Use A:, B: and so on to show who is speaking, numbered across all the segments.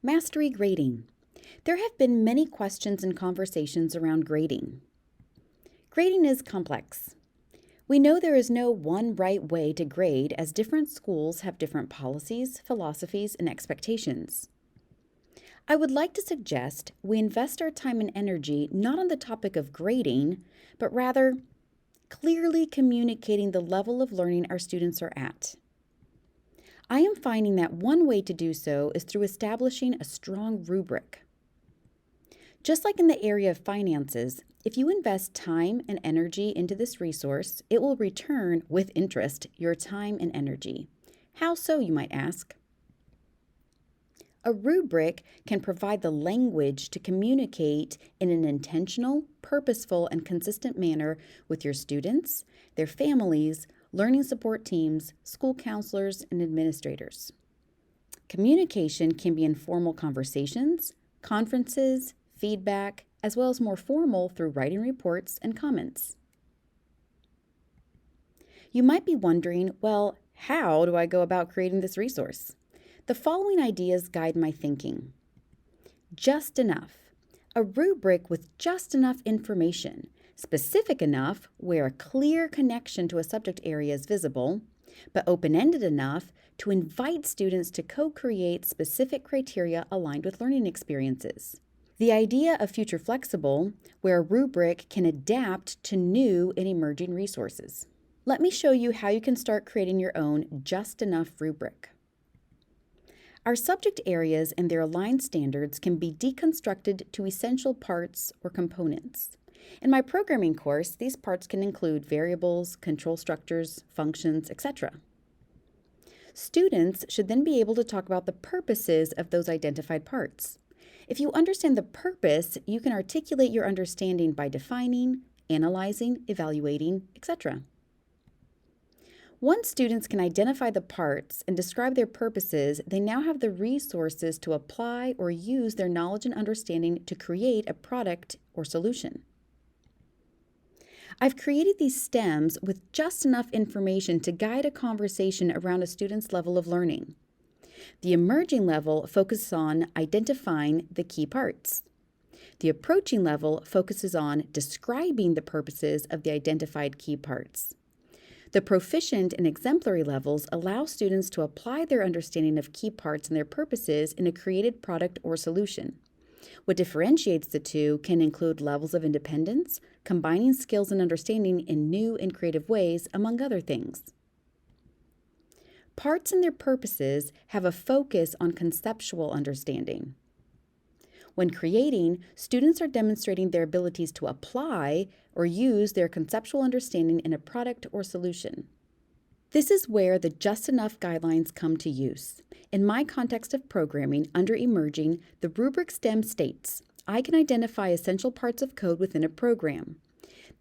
A: Mastery grading. There have been many questions and conversations around grading. Grading is complex. We know there is no one right way to grade as different schools have different policies, philosophies, and expectations. I would like to suggest we invest our time and energy not on the topic of grading, but rather clearly communicating the level of learning our students are at. I am finding that one way to do so is through establishing a strong rubric. Just like in the area of finances, if you invest time and energy into this resource, it will return with interest your time and energy. How so, you might ask? A rubric can provide the language to communicate in an intentional, purposeful, and consistent manner with your students, their families, learning support teams, school counselors, and administrators. Communication can be informal conversations, conferences, feedback, as well as more formal through writing reports and comments. You might be wondering, well, how do I go about creating this resource? The following ideas guide my thinking. Just enough. A rubric with just enough information, specific enough where a clear connection to a subject area is visible, but open-ended enough to invite students to co-create specific criteria aligned with learning experiences. The idea of future flexible, where a rubric can adapt to new and emerging resources. Let me show you how you can start creating your own just enough rubric. Our subject areas and their aligned standards can be deconstructed to essential parts or components. In my programming course, these parts can include variables, control structures, functions, etc. Students should then be able to talk about the purposes of those identified parts. If you understand the purpose, you can articulate your understanding by defining, analyzing, evaluating, etc. Once students can identify the parts and describe their purposes, they now have the resources to apply or use their knowledge and understanding to create a product or solution. I've created these stems with just enough information to guide a conversation around a student's level of learning. The emerging level focuses on identifying the key parts. The approaching level focuses on describing the purposes of the identified key parts. The proficient and exemplary levels allow students to apply their understanding of key parts and their purposes in a created product or solution. What differentiates the two can include levels of independence, combining skills and understanding in new and creative ways, among other things. Parts and their purposes have a focus on conceptual understanding. When creating, students are demonstrating their abilities to apply or use their conceptual understanding in a product or solution. This is where the just enough guidelines come to use. In my context of programming under emerging, the rubric stem states, I can identify essential parts of code within a program.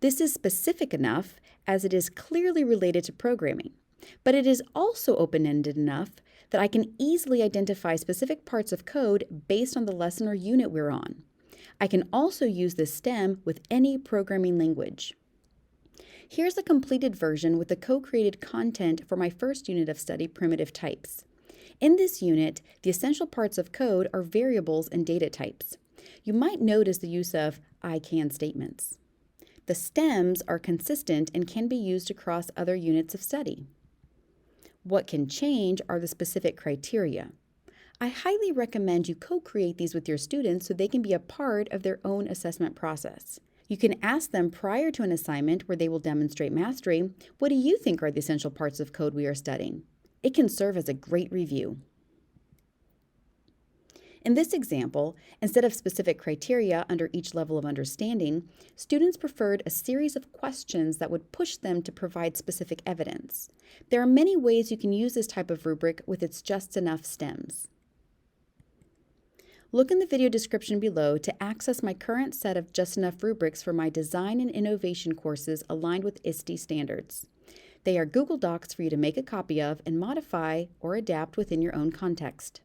A: This is specific enough as it is clearly related to programming, but it is also open-ended enough that I can easily identify specific parts of code based on the lesson or unit we're on. I can also use this stem with any programming language. Here's a completed version with the co-created content for my first unit of study, primitive types. In this unit, the essential parts of code are variables and data types. You might notice the use of I can statements. The stems are consistent and can be used across other units of study. What can change are the specific criteria. I highly recommend you co-create these with your students so they can be a part of their own assessment process. You can ask them prior to an assignment where they will demonstrate mastery, what do you think are the essential parts of code we are studying? It can serve as a great review. In this example, instead of specific criteria under each level of understanding, students preferred a series of questions that would push them to provide specific evidence. There are many ways you can use this type of rubric with its just enough stems. Look in the video description below to access my current set of just enough rubrics for my design and innovation courses aligned with ISTE standards. They are Google Docs for you to make a copy of and modify or adapt within your own context.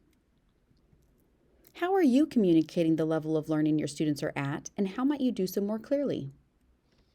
A: How are you communicating the level of learning your students are at, and how might you do so more clearly?